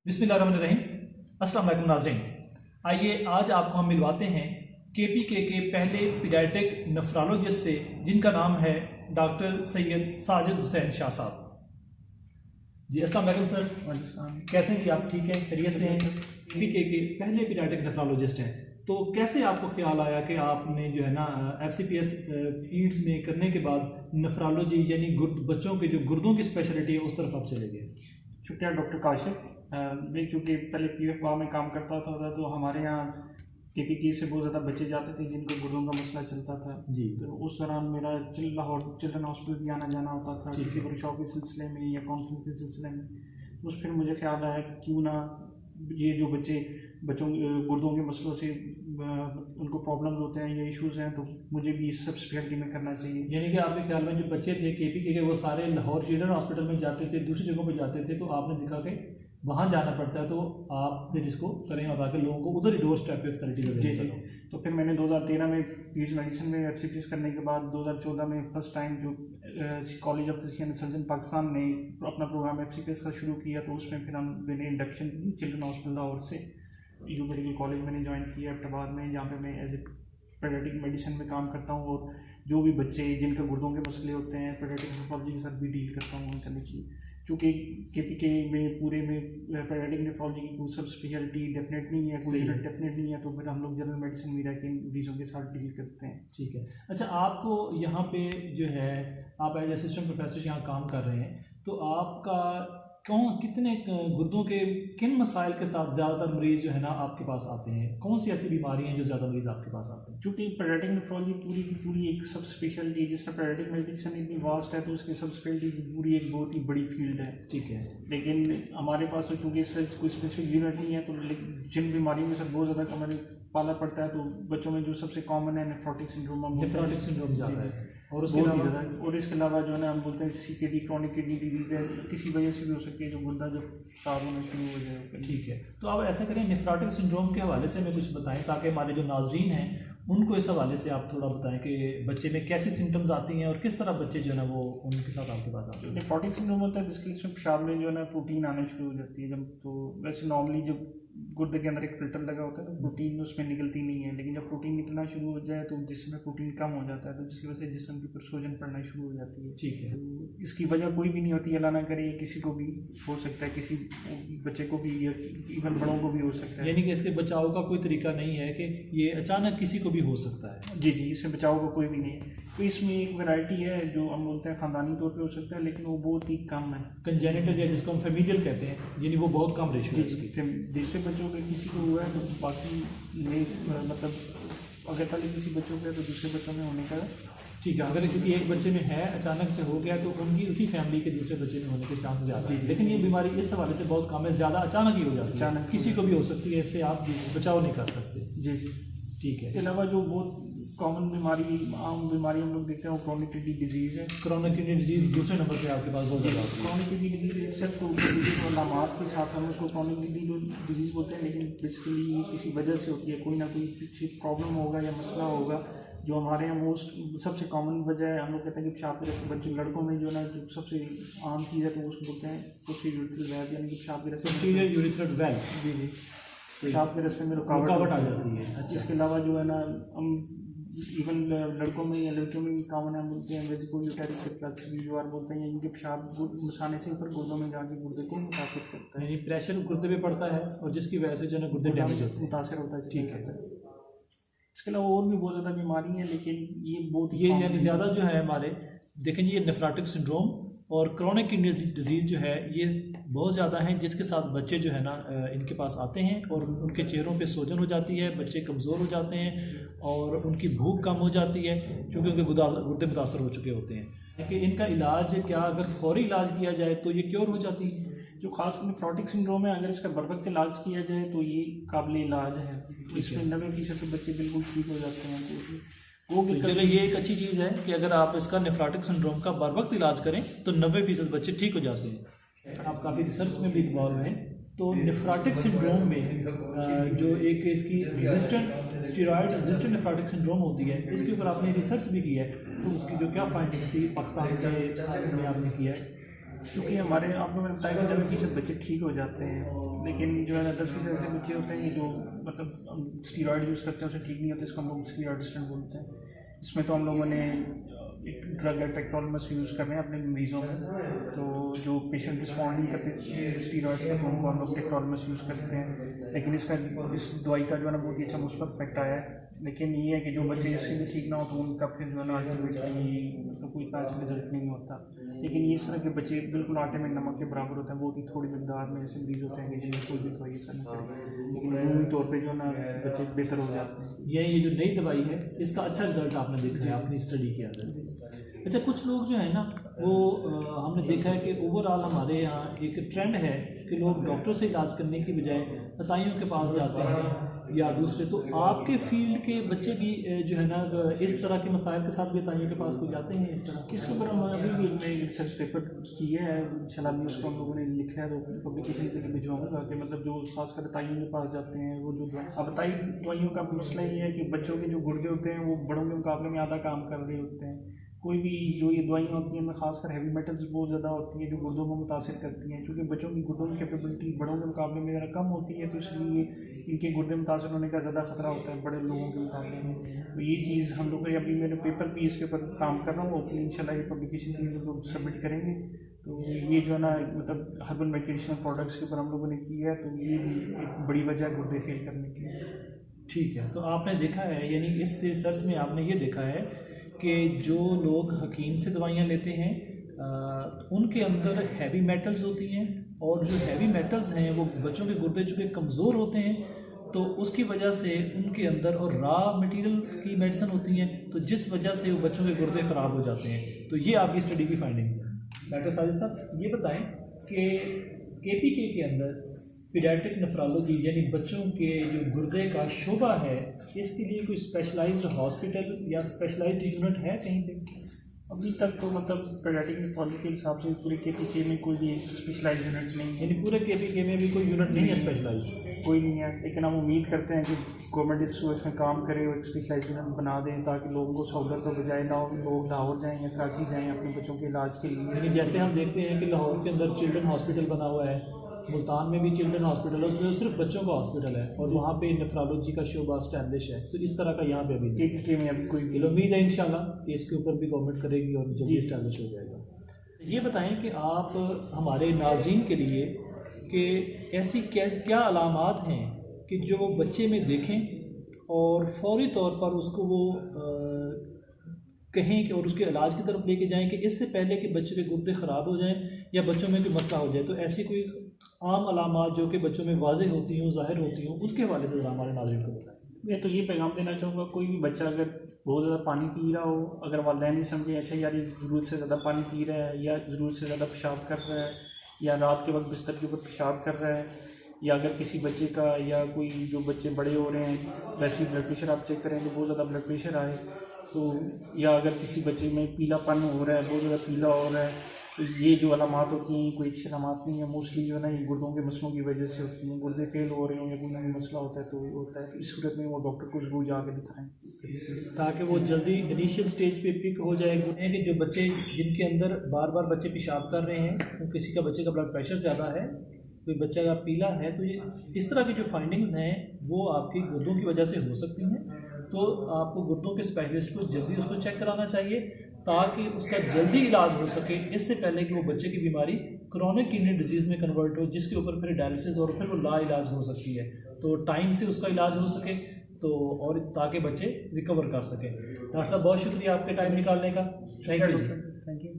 बिस्मिल्लाहिर्रहमानिर्रहीम। अस्सलाम वालेकुम नाज़रीन, आइए आज आपको हम मिलवाते हैं केपीके के पहले पीडियाट्रिक नेफ्रोलॉजिस्ट से जिनका नाम है डॉक्टर सैयद साजिद हुसैन शाह साहब। जी अस्सलाम वालेकुम सर, कैसे हैं जी आप? ठीक है, खैरियत से हैं? केपीके के पहले पीडियाट्रिक नेफ्रोलॉजिस्ट हैं, तो कैसे आपको ख्याल आया कि आपने जो है ना FCPS पीड्स में करने के बाद नेफ्रोलॉजी यानी बच्चों के जो गुर्दों की स्पेशलिटी है उस तरफ आप चले गए? शुक्रिया डॉक्टर काशिफ। मैं चूँकि पहले PFA में काम करता था तो हमारे यहाँ KPK से बहुत ज़्यादा बच्चे जाते थे जिनको गुर्दों का मसला चलता था जी। तो उस दौरान मेरा लाहौर चिल्ड्रन हॉस्पिटल भी आना जाना होता था किसी वर्कशॉप के सिलसिले में या कॉन्फ्रेंस के सिलसिले में। उस फिर मुझे ख्याल आया कि क्यों ना ये जो बच्चों गुर्दों के मसलों से उनको प्रॉब्लम्स होते हैं या इश्यूज़ हैं तो मुझे भी इस सब स्पेशलिटी में करना चाहिए। यानी कि आपके ख्याल में जो बच्चे थे KPK के वो सारे लाहौर चिल्ड्रन हॉस्पिटल में जाते थे, दूसरी जगहों पर जाते थे, तो आपने देखा कि वहाँ जाना पड़ता है, तो आप फिर इसको करें और ताकि लोगों को उधर ही डोर स्टेप पे फैसिलिटी जी। तो फिर मैंने 2013 में पीड्स मेडिसिन में FCPS करने के बाद 2014 में फर्स्ट टाइम जो college of physician surgeon Pakistan ने अपना प्रोग्राम FCPS का शुरू किया तो उसमें फिर मैंने इंडक्शन चिल्ड्रन हॉस्पिटल लाहौर से यू मेडिकल कॉलेज मैंने ज्वाइन किया एबटाबाद में, जहाँ पे मैं एज ए पीडियाट्रिक मेडिसिन में काम करता हूँ और जो भी बच्चे जिनके गुर्दों के मसले होते हैं पीडियाट्रिक नेफ्रोलॉजी के साथ भी डील करता हूँ उनका। चूँकि KPK में पूरे में पीडियाट्रिक नेफ्रोलॉजी की कोई सब स्पेशलिटी डेफिनेट नहीं है, कोई यूनिट डेफिनेट नहीं है, तो फिर हम लोग जनरल मेडिसिन में रह के मरीजों के साथ डील करते हैं। ठीक है। अच्छा, आपको यहाँ पे जो है आप एज असिस्टेंट प्रोफेसर यहाँ काम कर रहे हैं, तो आपका कितने गुर्दों के किन मसाइल के साथ ज़्यादातर मरीज़ जो है ना आपके पास आते हैं? कौन सी ऐसी बीमारी हैं जो ज़्यादा मरीज़ आपके पास आते हैं? चूँकि पीडियाट्रिक नेफ्रोलॉजी पूरी की पूरी एक सब स्पेशलिटी है, जिसमें पीडियाट्रिक मेडिसिन इतनी वास्ट है तो उसकी सब स्पेशलिटी पूरी एक बहुत ही बड़ी फील्ड है। ठीक है। लेकिन हमारे पास तो चूँकि इससे कोई स्पेसिफिक यूनिट नहीं है तो जिन बीमारियों में से बहुत ज़्यादा हमारे पाला पड़ता है, तो बच्चों में जो सबसे कॉमन है नेफ्रोटिक सिंड्रोम ज़्यादा है, और इसके अलावा जो है ना हम बोलते हैं CKD क्रॉनिक किडनी डिजीज़ है, किसी वजह से भी हो सकती है जो गुर्दा जब खराब होना शुरू हो जाए। ठीक है, तो आप ऐसा करें नेफ्रोटिक सिंड्रोम के हवाले से हमें कुछ बताएं ताकि हमारे जो नाजरीन हैं उनको इस हवाले से आप थोड़ा बताएं कि बच्चे में कैसी सिम्टम्स आती हैं और किस तरह बच्चे जो है ना वो उनके साथ आपके पास आते हैं। नेफ्रोटिक सिंड्रोम होता है जिसके इसमें पेशाब में जो है ना प्रोटीन आना शुरू हो जाती है जब, तो वैसे नॉर्मली जब गुर्दे के अंदर एक फिल्टर लगा होता है तो प्रोटीन उसमें निकलती नहीं है, लेकिन जब प्रोटीन निकलना शुरू हो जाए तो जिसमें प्रोटीन कम हो जाता है तो जिसकी वजह से जिस्म की सूजन पड़ना शुरू हो जाती है। ठीक है। तो इसकी वजह कोई भी नहीं होती, अल्लाह ना करे किसी को भी हो सकता है, किसी बच्चे को भी या इवन बड़ों को भी हो सकता है। यानी कि इसके बचाव का कोई तरीका नहीं है कि ये अचानक किसी को भी हो सकता है? जी, इससे बचाव का कोई भी नहीं है। तो इसमें एक वैरायटी है जो हम बोलते हैं ख़ानदानी तौर पे हो सकता है, लेकिन वो बहुत ही कम है। कंजेनिटल या जिसको हम फेमिलियल कहते हैं, यानी वो बहुत कम रेशो है इसकी। दूसरे बच्चों के किसी को हुआ है तो बाकी में मतलब अगर पहले किसी बच्चों को है तो दूसरे बच्चों में होने का। ठीक है, अगर किसी एक बच्चे में है अचानक से हो गया तो उनकी उसी फैमिली के दूसरे बच्चे में होने के चांस ज़्यादा है, लेकिन ये बीमारी इस हवाले से बहुत कम है, ज़्यादा अचानक ही हो जाती है, अचानक किसी को भी हो सकती है, इससे आप बचाव नहीं कर सकते। जी। ठीक है। इसके अलावा जो बहुत कॉमन बीमारी आम बीमारी हम लोग देखते हैं वो क्रॉनिक किडनी डिजीज़ है। क्रॉनिक किडनी डिजीज़ दूसरे नंबर पे आपके पास बहुत ज़्यादा होती है। क्रॉनिक किडनी डिजीज़ सिर्फ तो अलामात के साथ हम उसको क्रॉनिक किडनी डिजीज़ बोलते हैं, लेकिन बेसिकली किसी वजह से होती है, कोई ना कोई पीछे प्रॉब्लम होगा या मसला होगा। जो हमारे यहाँ मोस्ट सबसे कॉमन वजह है, हम लोग कहते हैं कि पेशाब के रास्ते बच्चे लड़कों में जो ना जो सबसे आम चीज़ है तो उसको बोलते हैं पोस्टीरियर यूरिथ्रल वैल्व, यानी कि पेशाब के रास्ते पोस्टीरियर यूरिथ्रल वैल्व। जी, पेशाब के रास्ते में रुकावट आ जाती है। अच्छा। इसके अलावा जो है ना हम इवन लड़कों में या लड़कियों में कॉमन है बोलते हैं वेसिकुलर यूटेरिक रिफ्लक्स VUR बोलते हैं, इनके पेशाब मसाने से ऊपर गुर्दों में जाके गुर्दे को मुतासिर करता है, यानी प्रेशर गुर्दे पे पड़ता है और जिसकी वजह से जो है गुर्दे डैमेज होते हैं, मुतासिर होता है। ठीक है। इसके अलावा और भी बहुत ज़्यादा बीमारी हैं, लेकिन ये यानी ज़्यादा जो है हमारे देखें जी, ये नेफ्रोटिक सिंड्रोम और क्रॉनिक किडनी डिजीज़ जो है ये बहुत ज़्यादा हैं, जिसके साथ बच्चे जो है ना इनके पास आते हैं और उनके चेहरों पे सूजन हो जाती है, बच्चे कमज़ोर हो जाते हैं और उनकी भूख कम हो जाती है क्योंकि उनके गुर्दे मुतासर हो चुके होते हैं। कि इनका इलाज क्या, अगर फौरी इलाज किया जाए तो ये क्योर हो जाती है? जो खास नेफ्रोटिक सिंड्रोम है, अगर इसका बर वक्त इलाज किया जाए तो ये काबिल इलाज है। इसमें 90% बच्चे बिल्कुल ठीक हो जाते हैं। तो ये एक अच्छी चीज़ है कि अगर आप इसका नेफ्रोटिक सिंड्रोम का बर वक्त इलाज करें तो 90% बच्चे ठीक हो जाते हैं। आप काफ़ी रिसर्च में भी इन्वॉल्व हैं, तो नेफ्रोटिक सिंड्रोम में जो एक इसकी resistant steroid resistant nephrotic syndrome होती है, इसके ऊपर आपने रिसर्च भी की है, तो उसकी जो क्या फाइंडिंग्स थी पाकिस्तान में आपने किया है? क्योंकि हमारे आपको मैंने बताया कि 90% बच्चे ठीक हो जाते हैं, लेकिन जो है ना 10% ऐसे बच्चे होते हैं कि जो मतलब स्टीरॉयड यूज़ करते हैं उसे ठीक नहीं होते, इसको हम लोग स्टीरॉयड रेजिस्टेंट बोलते हैं। इसमें तो हम लोगों ने एक ड्रग है टेक्नोलॉमस यूज़ कर रहे हैं अपने मरीज़ों में, तो जो पेशेंट रिस्पॉन्ड नहीं करते स्टीरॉयड्स का तो उनको हम लोग टेक्नोलॉमस यूज़ करते हैं। लेकिन इस दवाई का जो है ना बहुत ही अच्छा मुस्बत इफेक्ट आया है। लेकिन ये है कि जो बच्चे इससे भी ठीक ना हो तो उनका फिर जो है ना अल्टीमेटली तो कोई अच्छा रिजल्ट नहीं होता। लेकिन इस तरह के बच्चे बिल्कुल आटे में नमक के बराबर होते हैं, बहुत ही थोड़ी मकदार में ऐसे मरीज होते हैं कि जिन्हें कोई भी दवाई असर नहीं करे, लेकिन अमूमी तौर पर जो है ना बच्चे बेहतर हो जाते हैं। ये जो नई दवाई है इसका अच्छा रिजल्ट आपने देखा है अपनी स्टडी के अंदर। अच्छा, कुछ लोग जो है ना वो हमने देखा है कि ओवरऑल हमारे यहाँ एक ट्रेंड है कि लोग डॉक्टर से इलाज करने की बजाय अताइयों के पास जाते हैं या दूसरे, तो आपके फील्ड के बच्चे भी जो है ना इस तरह के मसाइल के साथ भी अताइयों के पास कोई जाते हैं इस तरह? इसके ऊपर हम अभी भी एक रिसर्च पेपर किए है, इंशाल्लाह भी उसको हम लोगों ने लिखा है तो पब्लिकेशन के लिए भिजवाऊंगा कि मतलब जो खासकर अताइयों के पास जाते हैं वो जो अब अताई दवाइयों का मसला ये है कि बच्चों के जो गुर्दे होते हैं वो बड़ों के मुकाबले में आधा काम कर रहे होते हैं। कोई भी जो ये दवाइयाँ होती हैं इनमें खासकर हैवी मेटल्स बहुत ज़्यादा होती हैं जो गुर्दों को मुतासिर करती हैं, क्योंकि बच्चों की गुर्दों की कैपेबिलिटी बड़ों के मुकाबले में ज़रा कम होती है, तो इसलिए इनके गुर्दे मुतासिर होने का ज़्यादा खतरा होता है बड़े लोगों के मुकाबले में। तो ये चीज़ हम लोग अभी मैंने पेपर भी इसके ऊपर काम कर रहा हूँ, और इंशाल्लाह ये पब्लिकेशन के लिए लोग सबमिट करेंगे। तो ये जो है ना मतलब हर्बल मेडिसिनल प्रोडक्ट्स के ऊपर हम लोगों ने किया है, तो ये भी एक बड़ी वजह है गुर्दे फेल करने की। ठीक है, तो आपने देखा है यानी इस रिसर्च में आपने ये देखा है कि जो लोग हकीम से दवाइयाँ लेते हैं उनके अंदर हैवी मेटल्स होती हैं, और जो हैवी मेटल्स हैं वो बच्चों के गुर्दे चूँकि कमज़ोर होते हैं तो उसकी वजह से उनके अंदर, और रॉ मटेरियल की मेडिसिन होती हैं तो जिस वजह से वो बच्चों के गुर्दे ख़राब हो जाते हैं। तो ये आपकी स्टडी की फाइंडिंग्स हैं। डॉक्टर साजिद साहब ये बताएं कि KPK के अंदर पीडियाट्रिक नेफ्रोलॉजी यानी बच्चों के जो गुर्दे का शोबा है, इसके लिए कोई स्पेशलाइज्ड हॉस्पिटल या स्पेशलाइज्ड यूनिट है कहीं पे? अभी तक तो मतलब पीडियाट्रिक नेफ्रोलॉजी के हिसाब से पूरे KPK में कोई भी स्पेशलाइज्ड यूनिट नहीं है, यानी पूरे KPK में भी कोई यूनिट नहीं है स्पेशलाइज्ड? कोई नहीं है। लेकिन हम उम्मीद करते हैं कि गवर्नमेंट इसमें काम करे और एक स्पेशलाइज्ड यूनिट बना दें ताकि लोगों को सहूलत तो बजाय ना हो लोग लाहौर जाएँ या कराची जाएँ अपने बच्चों के इलाज के लिए। यानी जैसे हम देखते हैं कि लाहौर के अंदर चिल्ड्रन हॉस्पिटल बना हुआ है, मुल्तान में भी चिल्ड्रन हॉस्पिटल है, उसमें सिर्फ बच्चों का हॉस्पिटल है और वहाँ पे नेफ्रोलॉजी का शोबा स्टैब्लिश है, तो इस तरह का यहाँ पे अभी KPK में अभी कोई उम्मीद है इंशाल्लाह कि इसके ऊपर भी गवर्नमेंट करेगी और जल्दी इस्टेब्लिश हो जाएगा। ये बताएं कि आप हमारे नाज़रीन के लिए कि ऐसी क्या अलामात हैं कि जो बच्चे में देखें और फौरी तौर पर उसको वो कहें कि और उसके इलाज की तरफ लेके जाएं कि इससे पहले कि बच्चे के गुर्दे ख़राब हो जाएं या बच्चों में कोई मसला हो जाए, तो ऐसी कोई आम अलामात जो कि बच्चों में वाज़ेह होती हों, ज़ाहिर होती हों, उसके हवाले से हमारे नाज़रीन को बताएं। मैं तो ये पैगाम देना चाहूँगा, कोई भी बच्चा अगर बहुत ज़्यादा पानी पी रहा हो, अगर वालिदैन नहीं समझे अच्छा यार ये ज़रूरत से ज़्यादा पानी पी रहा है या ज़रूरत से ज़्यादा पेशाब कर रहा है या रात के वक्त बिस्तर के ऊपर पेशाब कर रहा है, या अगर किसी बच्चे का या कोई जो बच्चे बड़े हो रहे हैं वैसे ही ब्लड प्रेशर आप चेक करें तो बहुत ज़्यादा ब्लड प्रेशर आए तो, या अगर किसी बच्चे में पीलापन हो रहा है, बहुत ज़्यादा पीला हो रहा है, तो ये जो अलामात होती हैं कोई अच्छी अलामात नहीं है। मोस्टली जो है ना ये गुर्दों के मसलों की वजह से होती हैं, गुर्दे फेल हो रहे हों या कोई ना कोई मसला होता है तो ये होता है। तो इस सूरत में वो डॉक्टर को ज़रूर जाकर दिखाएं ताकि वो जल्दी इनिशियल स्टेज पे पिक हो जाए। कि जो बच्चे जिनके अंदर बार बार बच्चे पेशाब कर रहे हैं, तो किसी का बच्चे का ब्लड प्रेशर ज़्यादा है, कोई बच्चा का पीला है, तो ये इस तरह की जो फाइंडिंग्स हैं वो आपकी गुर्दों की वजह से हो सकती हैं। तो आपको गुर्दों के स्पेशलिस्ट को जल्दी उसको चेक कराना चाहिए ताकि उसका जल्दी इलाज हो सके, इससे पहले कि वो बच्चे की बीमारी क्रोनिक किडनी डिजीज़ में कन्वर्ट हो, जिसके ऊपर फिर डायलिसिस और फिर वो ला इलाज हो सकती है। तो टाइम से उसका इलाज हो सके तो, और ताकि बच्चे रिकवर कर सकें। डॉक्टर साहब बहुत शुक्रिया आपके टाइम निकालने का। Thank you.